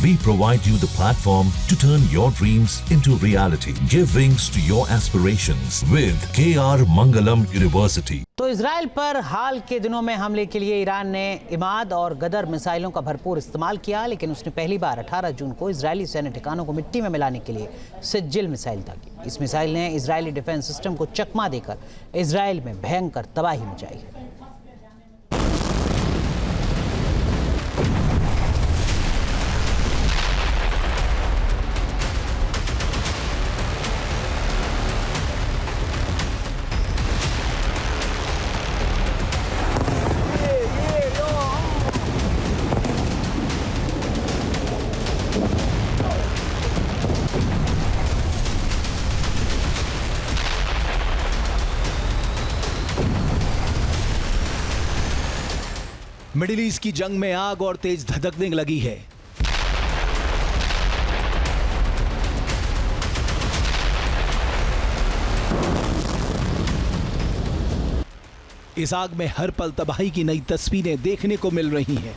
We provide you the platform to turn your dreams into reality. Give wings to your aspirations with KR Mangalam University. तो Israel पर हाल के दिनों में हमले के लिए ईरान ने इमाद और गदर मिसाइलों का भरपूर इस्तेमाल किया, लेकिन उसने पहली बार 18 जून को इजरायली सैन्य ठिकानों को मिट्टी में मिलाने के लिए सिज्जिल मिसाइल दागी। इस मिसाइल ने इजरायली डिफेंस सिस्टम को चकमा देकर इजराइल में भयंकर तबाही मचाई है। मिडिल ईस्ट की जंग में आग और तेज धधकने लगी है। इस आग में हर पल तबाही की नई तस्वीरें देखने को मिल रही हैं।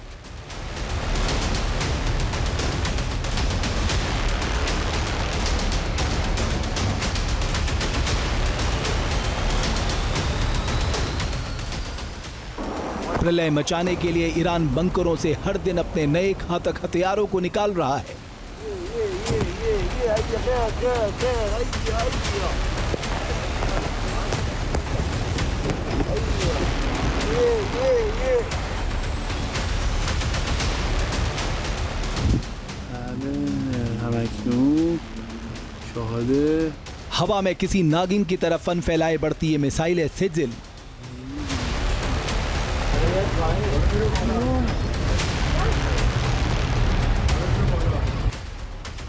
प्रलय मचाने के लिए ईरान बंकरों से हर दिन अपने नए घातक हथियारों को निकाल रहा है। हवा में किसी नागिन की तरह फन फैलाए बढ़ती ये मिसाइल है सिज्जिल।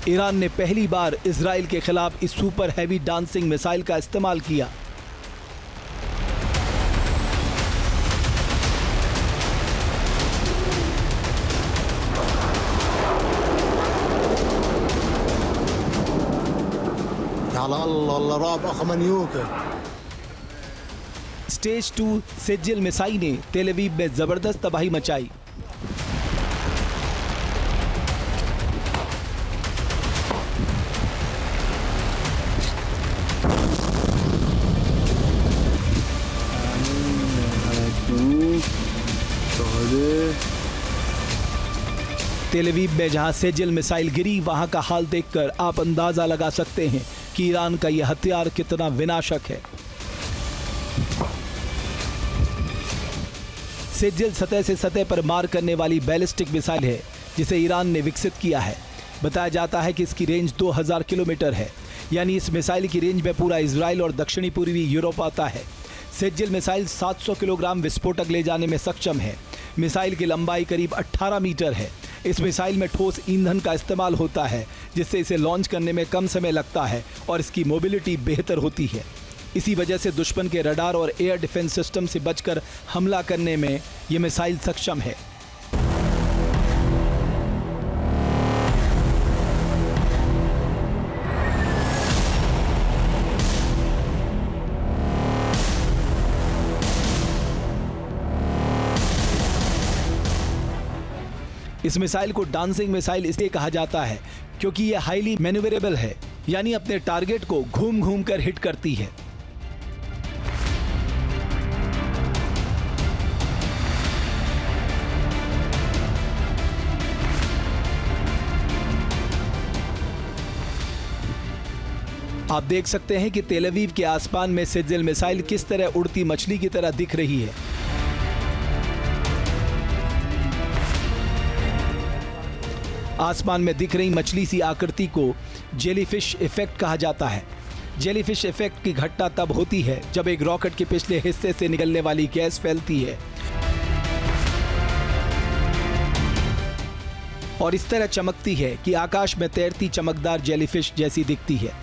ईरान ने पहली बार इजराइल के खिलाफ इस सुपर हैवी डांसिंग मिसाइल का इस्तेमाल किया। स्टेज 2 सिज्जिल मिसाइल ने तेल अवीव में जबरदस्त तबाही मचाई। तेल अवीव में जहां सिज्जिल मिसाइल गिरी, वहां का हाल देखकर आप अंदाजा लगा सकते हैं कि ईरान का यह हथियार कितना विनाशक है। सिज्जिल सतह से सतह पर मार करने वाली बैलिस्टिक मिसाइल है जिसे ईरान ने विकसित किया है। बताया जाता है कि इसकी रेंज 2000 किलोमीटर है, यानी इस मिसाइल की रेंज में पूरा इजराइल और दक्षिणी पूर्वी यूरोप आता है। सिज्जिल मिसाइल 700 किलोग्राम विस्फोटक ले जाने में सक्षम है। मिसाइल की लंबाई करीब 18 मीटर है। इस मिसाइल में ठोस ईंधन का इस्तेमाल होता है, जिससे इसे लॉन्च करने में कम समय लगता है और इसकी मोबिलिटी बेहतर होती है। इसी वजह से दुश्मन के रडार और एयर डिफेंस सिस्टम से बचकर हमला करने में ये मिसाइल सक्षम है। इस मिसाइल को डांसिंग मिसाइल इसलिए कहा जाता है क्योंकि यह हाईली मैन्यूवरेबल है, यानी अपने टारगेट को घूम घूम कर हिट करती है। आप देख सकते हैं कि तेल अवीव के आसमान में सिज्जिल मिसाइल किस तरह उड़ती मछली की तरह दिख रही है। आसमान में दिख रही मछली सी आकृति को जेलीफिश इफेक्ट कहा जाता है। जेलीफिश इफेक्ट की घटना तब होती है जब एक रॉकेट के पिछले हिस्से से निकलने वाली गैस फैलती है और इस तरह चमकती है कि आकाश में तैरती चमकदार जेलीफिश जैसी दिखती है।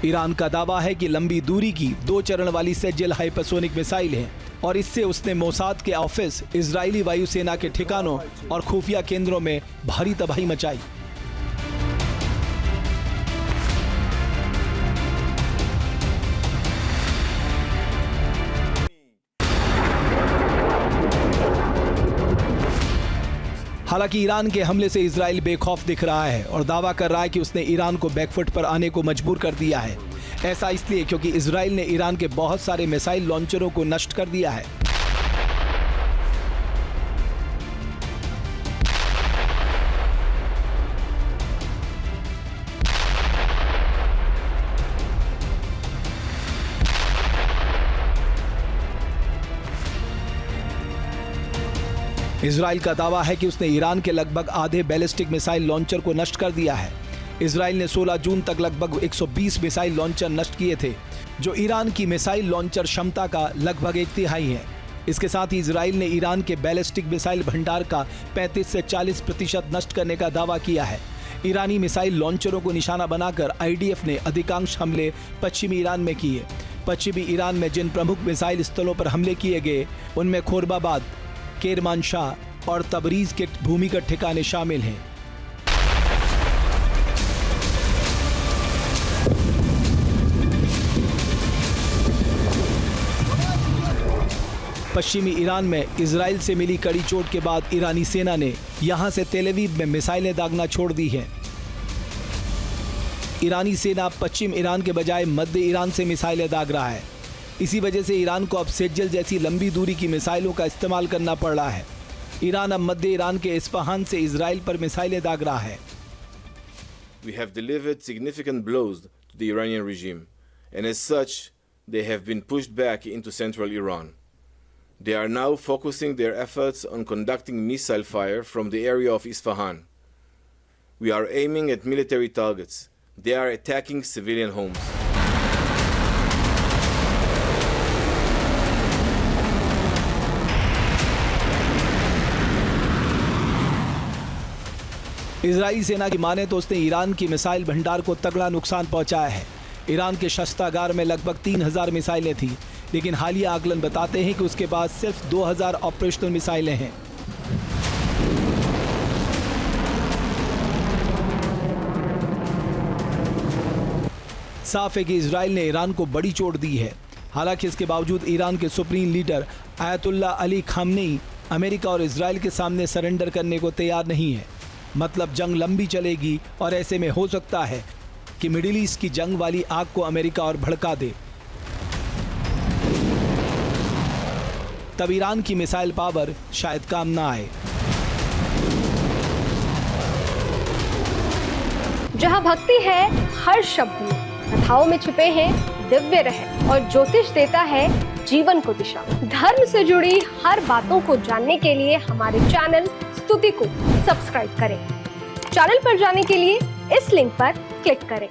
ईरान का दावा है कि लंबी दूरी की 2 चरण वाली सिज्जिल हाइपरसोनिक मिसाइल है और इससे उसने मोसाद के ऑफिस, इजरायली वायुसेना के ठिकानों और खुफिया केंद्रों में भारी तबाही मचाई। हालांकि ईरान के हमले से इजराइल बेखौफ दिख रहा है और दावा कर रहा है कि उसने ईरान को बैकफुट पर आने को मजबूर कर दिया है। ऐसा इसलिए क्योंकि इजराइल ने ईरान के बहुत सारे मिसाइल लॉन्चरों को नष्ट कर दिया है। इजराइल का दावा है कि उसने ईरान के लगभग आधे बैलिस्टिक मिसाइल लॉन्चर को नष्ट कर दिया है। इजराइल ने 16 जून तक लगभग 120 मिसाइल लॉन्चर नष्ट किए थे, जो ईरान की मिसाइल लॉन्चर क्षमता का लगभग 1/3 है। इसके साथ ही इजराइल ने ईरान के बैलिस्टिक मिसाइल भंडार का 35 से 40% नष्ट करने का दावा किया है। ईरानी मिसाइल लॉन्चरों को निशाना बनाकर आईडीएफ ने अधिकांश हमले पश्चिमी ईरान में किए। पश्चिमी ईरान में जिन प्रमुख मिसाइल स्थलों पर हमले किए गए उनमें खोरबाबाद, केरमानशाह और तबरीज के भूमिगत ठिकाने शामिल हैं। पश्चिमी ईरान में इजराइल से मिली कड़ी चोट के बाद ईरानी सेना ने यहां से तेल अवीव में मिसाइलें दागना छोड़ दी हैं। ईरानी सेना पश्चिम ईरान के बजाय मध्य ईरान से मिसाइलें दाग रहा है। इसी वजह से ईरान को अब सेज्जल जैसी लंबी दूरी की मिसाइलों का इस्तेमाल करना पड़ रहा है। ईरान अब मध्य ईरान के इस्फहान से इजराइल पर मिसाइलें दाग रहा है। We have delivered significant blows to the Iranian regime, and as such, they have been pushed back into central Iran. They are now focusing their efforts on conducting missile fire from the area of Isfahan. We are aiming at military targets. They are attacking civilian homes. Israeli सेना की माने तो उसने Iran की missile भंडार को तगड़ा नुकसान पहुंचाया है। ईरान के शस्त्रागार में लगभग 3000 मिसाइलें थीं, लेकिन हालिया आकलन बताते हैं कि उसके पास सिर्फ 2000 ऑपरेशनल मिसाइलें हैं। साफ है कि इजराइल ने ईरान को बड़ी चोट दी है। हालांकि इसके बावजूद ईरान के supreme leader ayatollah Ali Khamenei America और इजराइल के सामने सरेंडर करने को तैयार नहीं है। मतलब जंग लंबी चलेगी और ऐसे में हो सकता है कि मिडिल ईस्ट की जंग वाली आग को अमेरिका और भड़का दे। तब ईरान की मिसाइल पावर शायद काम ना आए। जहां भक्ति है हर शब्द में, कथाओं में छुपे हैं दिव्य रहस्य और ज्योतिष देता है जीवन को दिशा। धर्म से जुड़ी हर बातों को जानने के लिए हमारे चैनल स्तुति को सब्सक्राइब करें। चैनल पर जाने के लिए इस लिंक पर क्लिक करें।